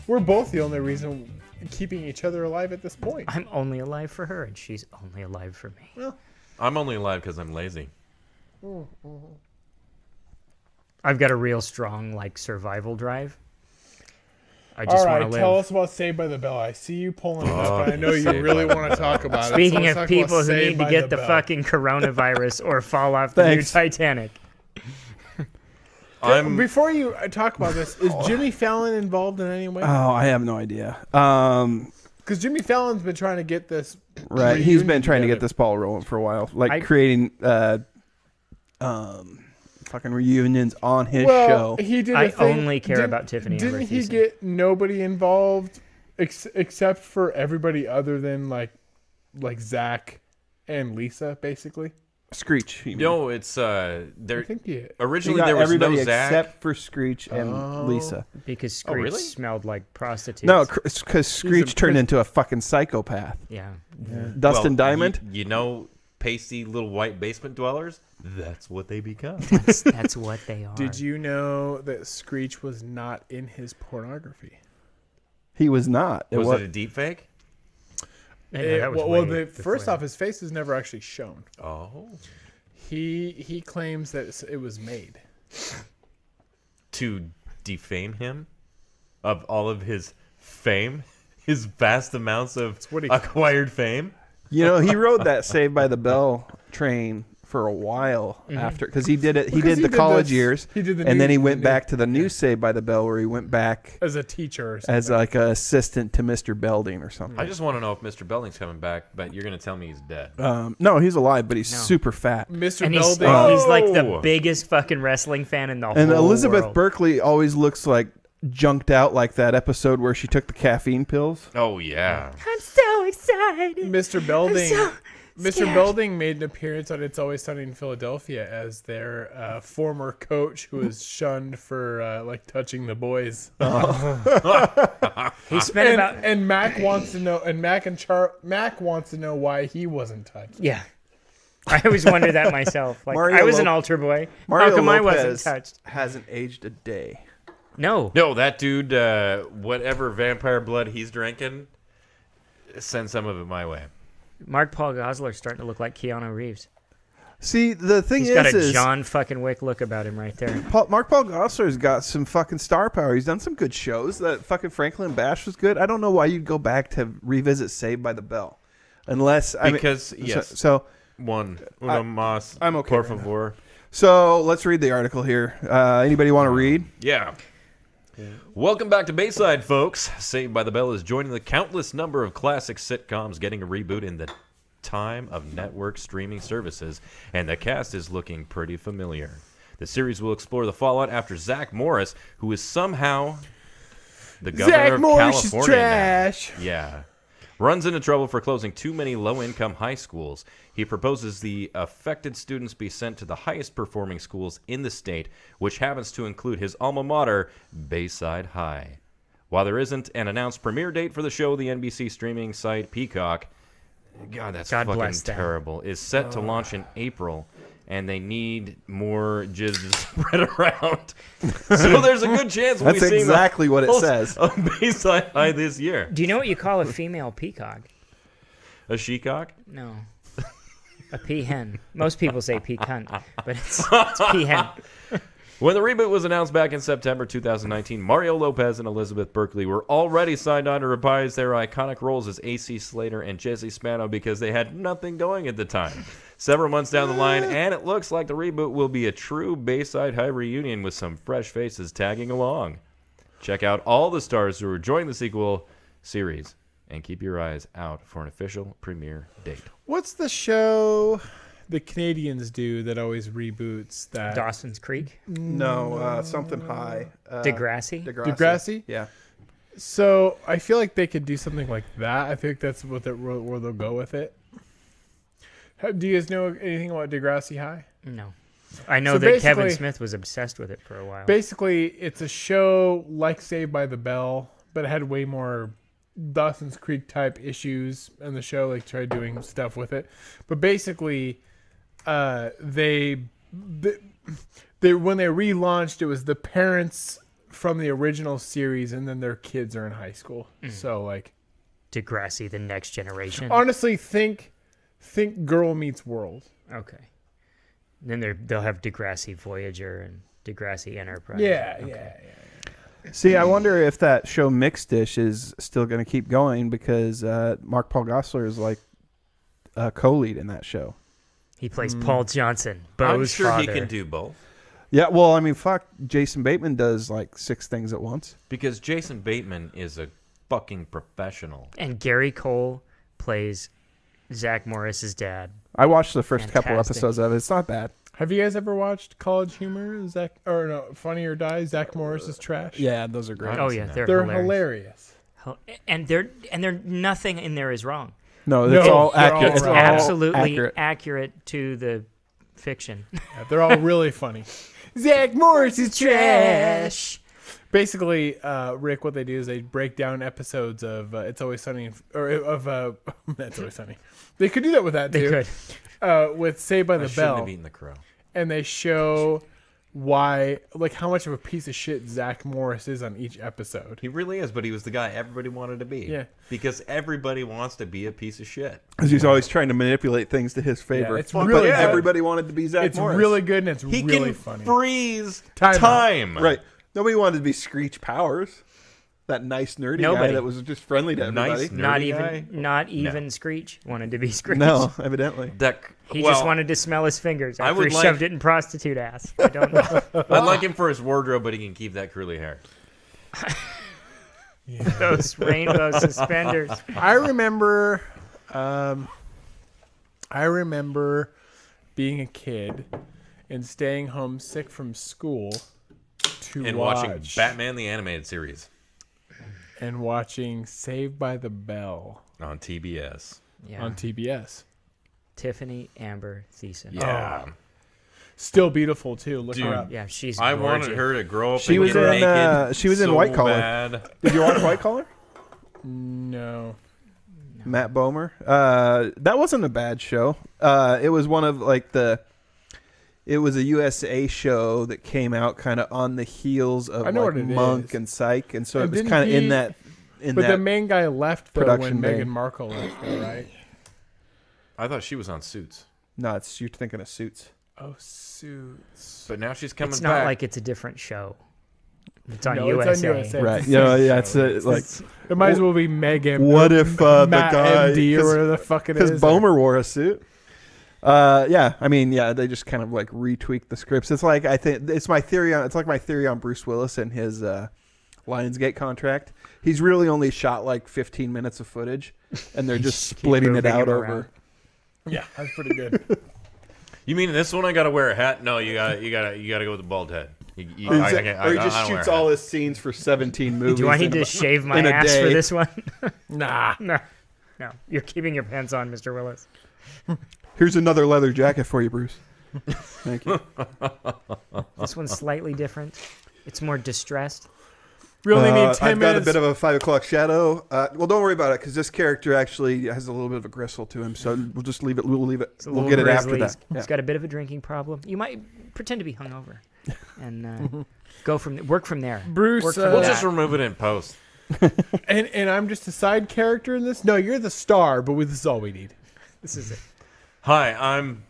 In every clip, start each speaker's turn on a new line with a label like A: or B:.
A: We're both the only reason keeping each other alive at this point.
B: I'm only alive for her, and she's only alive for me.
A: Well,
C: I'm only alive because I'm lazy.
B: I've got a real strong survival drive. I just
A: all
B: want
A: right,
B: to live.
A: tell us about Saved by the Bell. I see you pulling it up, and I know you
C: Saved
A: really
C: by the
A: want to talk about it.
B: Speaking
A: So let's
B: of
A: talk
B: people
A: about
B: who
A: Saved
B: need to
A: by
B: get the
A: Bell.
B: fucking coronavirus or fall off the new Titanic.
A: Before you talk about this, is Jimmy Fallon involved in any way?
D: Oh, I have no idea.
A: Because Jimmy Fallon's been trying to get this.
D: Right, he's been trying to
A: together.
D: get this ball rolling for a while, creating fucking reunions on his show.
A: He did.
B: I only care about Tiffany.
A: Didn't he
B: Amber
A: get nobody involved except for everybody other than like Zach and Lisa, basically?
D: Screech.
C: No, it's
A: I think
C: originally there was
D: everybody
C: no Zach
D: except for Screech and Lisa.
B: Because Screech
C: really?
B: smelled like prostitutes.
D: No, because Screech turned into a fucking psychopath.
B: Yeah.
D: Dustin Diamond.
C: You know, pasty little white basement dwellers. That's what they become.
B: That's what they are.
A: Did you know that Screech was not in his pornography?
D: He was not.
C: Was it a deep fake?
A: First off, his face is never actually shown.
C: Oh.
A: He claims that it was made
C: To defame him of all of his fame, his vast amounts of acquired fame.
D: You know, he rode that Saved by the Bell train for a while after, because he did it. He did the college years, and then he went back to the new Saved by the Bell, where he went back
A: as a teacher, or something.
D: as like an assistant to Mr. Belding or something.
C: I just want to know if Mr. Belding's coming back, but you're going to tell me he's dead.
D: No, he's alive, but he's super fat.
A: Mr.
B: And
A: Belding.
B: he's like the biggest fucking wrestling fan in the whole
D: And Elizabeth
B: world.
D: Berkley always looks like junked out, like that episode where she took the caffeine pills.
C: Oh, yeah.
B: I'm so excited.
A: Mr. Belding. Mr.
B: scared.
A: Belding made an appearance on It's Always Sunny in Philadelphia as their former coach, who was shunned for touching the boys.
B: He spent about
A: And Mac wants to know, and Mac wants to know why he wasn't touched.
B: yeah. I always wonder that myself. Like
D: Mario
B: I was an altar boy.
D: Mario
B: How come I
D: Lopez
B: wasn't touched?
D: hasn't aged a day.
B: No.
C: No, that dude, whatever vampire blood he's drinking, send some of it my way.
B: Mark Paul Gosselaar's starting to look like Keanu Reeves.
D: See, the thing
B: He's got a
D: is
B: John fucking Wick look about him right there.
D: Mark Paul Gosselaar's got some fucking star power. He's done some good shows. That fucking Franklin Bash was good. I don't know why you'd go back to revisit Saved by the Bell, unless
C: Yes.
D: So
C: Uno más,
D: I'm okay
C: por
D: right now.
C: favor.
D: So let's read the article here. Anybody want to read?
C: Yeah. Welcome back to Bayside, folks. Saved by the Bell is joining the countless number of classic sitcoms getting a reboot in the time of network streaming services, and the cast is looking pretty familiar. The series will explore the fallout after Zach Morris, who is somehow the governor of California
A: is trash.
C: now. Yeah. Runs into trouble for closing too many low-income high schools. He proposes the affected students be sent to the highest-performing schools in the state, which happens to include his alma mater, Bayside High. While there isn't an announced premiere date for the show, the NBC streaming site Peacock, God, that's
B: God
C: fucking
B: bless them.
C: terrible, is set to launch in April, and they need more jizz to spread around. So there's a good chance we'll
D: That's
C: be seeing
D: exactly what it
C: the
D: says.
C: of Bayside High this year.
B: Do you know what you call a female peacock?
C: A shecock?
B: No. A peahen. Most people say peacunt, but it's peahen.
C: When the reboot was announced back in September 2019, Mario Lopez and Elizabeth Berkley were already signed on to reprise their iconic roles as A.C. Slater and Jesse Spano because they had nothing going at the time. Several months down the line, and it looks like the reboot will be a true Bayside High reunion with some fresh faces tagging along. Check out all the stars who are joining the sequel series, and keep your eyes out for an official premiere date.
A: What's the show the Canadians do that always reboots that?
B: Dawson's Creek.
D: No, something high.
B: Degrassi.
A: Degrassi?
D: Yeah.
A: So I feel like they could do something like that. I think that's where they'll go with it. Do you guys know anything about Degrassi High?
B: No. I know
A: So
B: that Kevin
A: basically-
B: Smith was obsessed with it for a while.
A: Basically, it's a show like Saved by the Bell, but it had way more Dawson's Creek type issues, and the show like tried doing stuff with it. But basically, they when they relaunched, it was the parents from the original series, and then their kids are in high school. So like
B: Degrassi, the next generation.
A: honestly, think Girl Meets World.
B: Okay. Then they'll have Degrassi Voyager and Degrassi Enterprise.
A: Yeah,
B: Okay.
A: yeah.
D: See, I wonder if that show Mixed Dish is still going to keep going because Mark Paul Gosselaar is like a co-lead in that show.
B: He plays Paul Johnson,
C: I'm
B: Bo's
C: sure
B: father.
C: he can do both.
D: Yeah, well, I mean, fuck, Jason Bateman does like 6 things at once.
C: Because Jason Bateman is a fucking professional.
B: And Gary Cole plays Zach Morris's dad.
D: I watched the first couple
B: Fantastic.
D: episodes of it. It's not bad.
A: Have you guys ever watched College Humor? Funny or Die? Zach Morris's trash.
D: Yeah, those are great.
B: Oh
C: seen
B: yeah,
C: that.
B: they're
A: hilarious.
B: And they're nothing in there is wrong.
D: No,
A: No,
D: it's all
A: they're all
D: accurate. It's
A: right.
D: all
B: Absolutely
D: accurate.
B: to the fiction.
A: Yeah, they're all really funny. Zach Morris is trash. Basically, Rick, what they do is they break down episodes of It's Always Sunny, It's Always Sunny. They could do that with that too.
B: They could.
A: With Saved by
C: I
A: the
C: shouldn't
A: Bell,
C: have eaten the crow.
A: and they show why, like, how much of a piece of shit Zach Morris is on each episode.
C: He really is, but he was the guy everybody wanted to be.
A: Yeah.
C: Because everybody wants to be a piece of shit.
D: Because he's always trying to manipulate things to his favor.
A: it's
D: but
A: really good.
D: everybody wanted to be Zach
A: It's
D: Morris.
A: really good and it's
C: He
A: really
C: can
A: funny.
C: freeze
A: Time
C: time.
D: Right. Nobody wanted to be Screech Powers. That nice nerdy guy
B: Nobody.
D: that was just friendly to everybody.
C: Nice
B: Not
C: nerdy
B: even
C: guy?
B: No. Screech wanted to be Screech.
D: No, evidently.
B: He just wanted to smell his fingers
C: I
B: after
C: would
B: he
C: like-
B: shoved it in prostitute ass. I don't know.
C: I like him for his wardrobe, but he can keep that curly hair.
B: Those rainbow suspenders.
A: I remember being a kid and staying home sick from school to
C: And
A: watch
C: watching Batman the Animated Series
A: and watching Saved by the Bell
C: on TBS.
B: Yeah.
A: on TBS.
B: Tiffany Amber Thiessen.
C: Yeah.
A: Still beautiful too. Look
C: Dude.
A: her up.
B: Yeah, she's
C: I
B: gorgeous.
C: wanted her to grow up
D: She
C: and
D: was
C: get
D: in,
C: naked.
D: she was in
C: so
D: White Collar.
C: bad.
D: Did you watch White Collar?
A: No.
D: Matt Bomer. That wasn't a bad show. It was one of like it was a USA show that came out kind of on the heels of
A: I know
D: like
A: what it
D: Monk
A: is.
D: and Psych, and so
A: And
D: it was
A: didn't
D: kind of
A: he-
D: in that.
A: But
D: that
A: the main guy left though
D: production
A: when
D: vein.
A: Meghan Markle left, though, right?
C: I thought she was on Suits.
D: no, it's you're thinking of Suits.
A: Oh, Suits.
C: But now she's coming
B: It's
C: back.
B: not like it's a different show. It's on
A: No,
B: USA.
A: it's on USA.
D: Right.
A: It's
D: Yeah.
A: the same
D: Yeah. It's
A: show.
D: like
A: It might as well be Megan.
D: what if the
A: Matt
D: guy
A: MD or whatever the fuck it is.
D: because Bomer wore a suit. Yeah, I mean, yeah, they just kind of like retweaked the scripts. It's like I think it's my theory on. It's like my theory on Bruce Willis and his Lionsgate contract. He's really only shot like 15 minutes of footage, and they're just
B: Keep
D: splitting it
B: moving
D: out
B: him
D: over.
B: around.
A: Yeah, that's pretty good.
C: You mean this one? I gotta wear a hat? No, you gotta go with the bald head.
D: Or he just shoots all his scenes for 17 movies.
B: Do I need
D: in
B: to
D: a-
B: shave my
D: in a
B: ass
D: day.
B: for this one?
A: Nah.
B: No. You're keeping your pants on, Mr. Willis.
D: Here's another leather jacket for you, Bruce. Thank you.
B: This one's slightly different. It's more distressed.
A: We only need 10
D: I've got a
A: minutes.
D: bit of a 5 o'clock shadow. Well, don't worry about it because this character actually has a little bit of a gristle to him. So we'll just leave it. We'll leave it.
B: It's a
D: We'll
B: little
D: get it after
B: grizzly.
D: that.
B: He's got a bit of a drinking problem. You might pretend to be hungover and work from there.
A: Bruce,
B: Work from
C: We'll
B: that.
C: just remove it in post.
A: and I'm just a side character in this? No, you're the star, but this is all we need.
B: This is it.
C: Hi, I'm.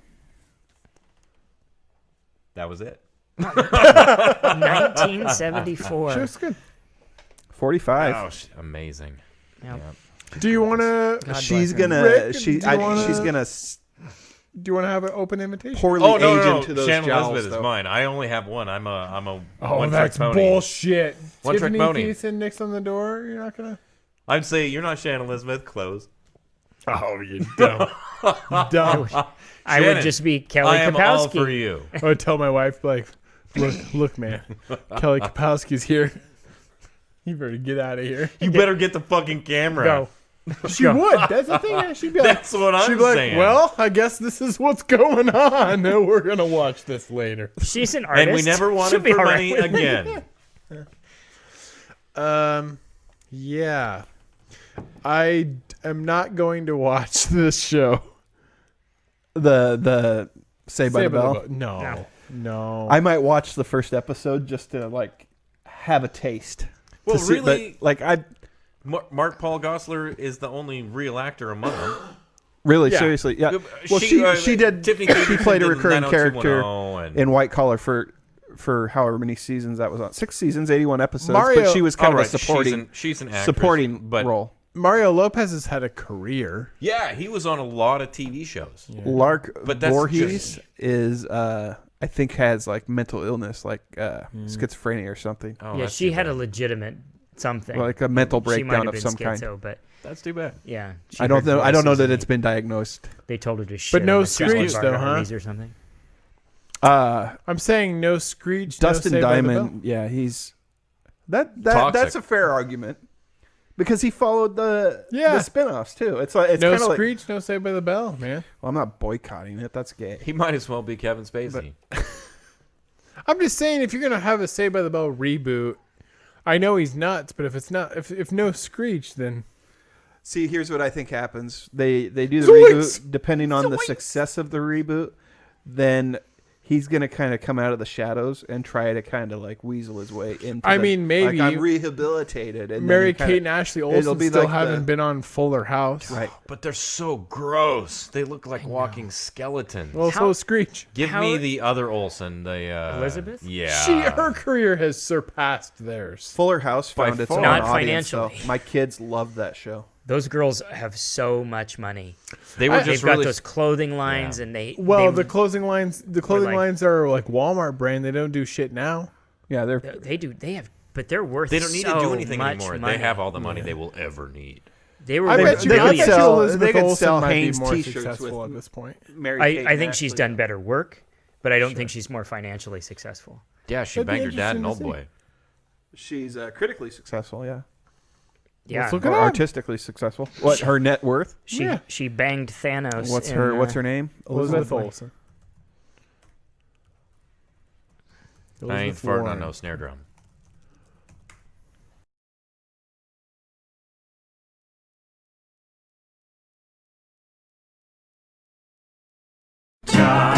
C: That was it.
B: 1974.
A: Sure, it's good.
D: 45.
C: Oh, amazing.
B: Yep.
A: Do you want to?
B: God
D: She's
B: bless him.
D: gonna.
A: Rick,
D: she's
A: do you wanna-
D: gonna
A: Do you want to have an open invitation?
D: poorly
C: Oh
D: age
C: no,
D: into those
C: Shannon
D: jowls.
C: Elizabeth is
D: though.
C: mine. I only have one. I'm a
A: Oh,
C: one
A: that's
C: trick pony.
A: bullshit.
C: One trick
A: Tiffany
C: pony.
A: Thiessen, Nick's on the door. You're not gonna.
C: I'd say you're not Shannon Elizabeth. Close.
A: Oh, you dumb, dumb.
B: I would
C: Shannon,
B: just be Kelly
C: I am all
B: Kapowski.
C: for you.
A: I would tell my wife, like, look, man, Kelly Kapowski's here. You better get out of here.
C: You better get the fucking camera.
B: Go.
A: She would. That's the thing. She'd be like,
C: That's what I'm
A: she'd be like,
C: saying.
A: well, I guess this is what's going on. We're gonna watch this later.
B: She's an artist.
C: And we never
B: She'll
C: wanted
B: be
C: for
B: all right
C: money
B: with it.
C: again.
A: Yeah. I am not going to watch this show.
D: The Saved by the Bell.
A: No.
D: I might watch the first episode just to like have a taste.
C: Well,
D: to see,
C: really,
D: but, like I
C: Mark Paul Gosselaar is the only real actor among them.
D: really
A: Yeah.
D: seriously, yeah. Well,
C: She,
D: she did.
C: Tiffany
D: She played a
C: did
D: recurring character
C: 90210
D: in White Collar for however many seasons that was on. 6 seasons, 81 episodes.
A: Mario-
D: but she was kind
C: Oh,
D: of
C: right,
D: a supporting
C: she's an actress,
D: supporting
C: but
D: role.
A: Mario Lopez has had a career.
C: yeah, he was on a lot of TV shows.
D: Lark
C: But that's
D: Voorhees
C: just-
D: is I think has like mental illness, like schizophrenia or something,
C: Oh,
B: yeah,
C: that's
B: she
C: too
B: had a
C: bad.
B: legitimate something.
D: like a mental
B: She might
D: breakdown
B: have
D: of
B: been
D: some kind.
B: schizo, but
C: That's too bad.
B: yeah. she
D: I don't
B: heard
D: know. I don't know
B: voices
D: that
B: and
D: it's been diagnosed.
B: They told her to shit
A: no
B: on a salad
A: Screech,
B: bar
A: though,
B: for
A: huh?
B: Arby's or something.
A: I'm saying no Screech.
D: Dustin
A: no Saved by the Bell.
D: Diamond, yeah, he's that's
C: Toxic.
D: a fair argument because he followed the
A: Yeah.
D: spinoffs too. It's like it's
A: No
D: kind of like,
A: Screech, no Saved by the Bell, man.
D: well, I'm not boycotting it. That's gay.
C: He might as well be Kevin Spacey.
A: I'm just saying, if you're gonna have a Saved by the Bell reboot, I know he's nuts, but if it's not, if no Screech, then
D: See, here's what I think happens. They do the
A: Zoinks!
D: reboot depending on the success of the reboot, then he's gonna kind of come out of the shadows and try to kind of like weasel his way into.
A: I mean, maybe
D: like I'm rehabilitated. And
A: Mary
D: then he kinda-
A: Kate and Ashley
D: it'll
A: Olsen
D: be
A: still
D: like
A: haven't been on Fuller House.
D: right.
C: But they're so gross. They look like walking skeletons.
A: Well,
B: How-
A: so is Screech.
C: Give
B: how-
C: me the other Olsen. The
B: Elizabeth?
C: Yeah.
A: Her career has surpassed theirs.
D: Fuller House
C: By
D: found its
C: far.
D: own
B: Not
D: audience, though.
B: financially.
D: My kids love that show.
B: Those girls have so much money.
C: They were
B: They've
C: just
B: got
C: really.
B: those clothing lines,
C: Yeah.
B: and
A: Well,
B: they,
A: the clothing
B: like-
A: lines are like Walmart brand. They don't do shit now.
D: Yeah, they're
B: they do. They have, but they're worth.
C: They don't need to
B: so
C: do anything
B: much
C: anymore.
B: Money.
C: They have all the money they will ever need.
B: They were.
A: I bet you,
D: they
A: I
D: could
A: bet
D: sell-
A: you Elizabeth
D: they could
A: Olsen
D: sell
A: might
D: Hanes
A: be more
D: t-shirts
A: successful
D: with-
A: at this point.
D: Mary Kate
B: I
D: and
B: think she's
D: Ashley.
B: done better work, but I don't think she's more financially successful.
C: Yeah, she
A: That'd be
C: banged her dad and old
A: interesting to
C: boy.
D: She's critically successful. Yeah,
B: Yeah,
A: Let's look
D: or
A: it up.
D: artistically successful. What her net worth?
A: Yeah.
B: she banged Thanos.
D: What's
B: in,
D: her What's her name?
A: Elizabeth
B: Olsen.
A: Olsen.
C: I ain't
A: Elizabeth
C: farting
A: Warren.
C: on no snare drum.
E: Time.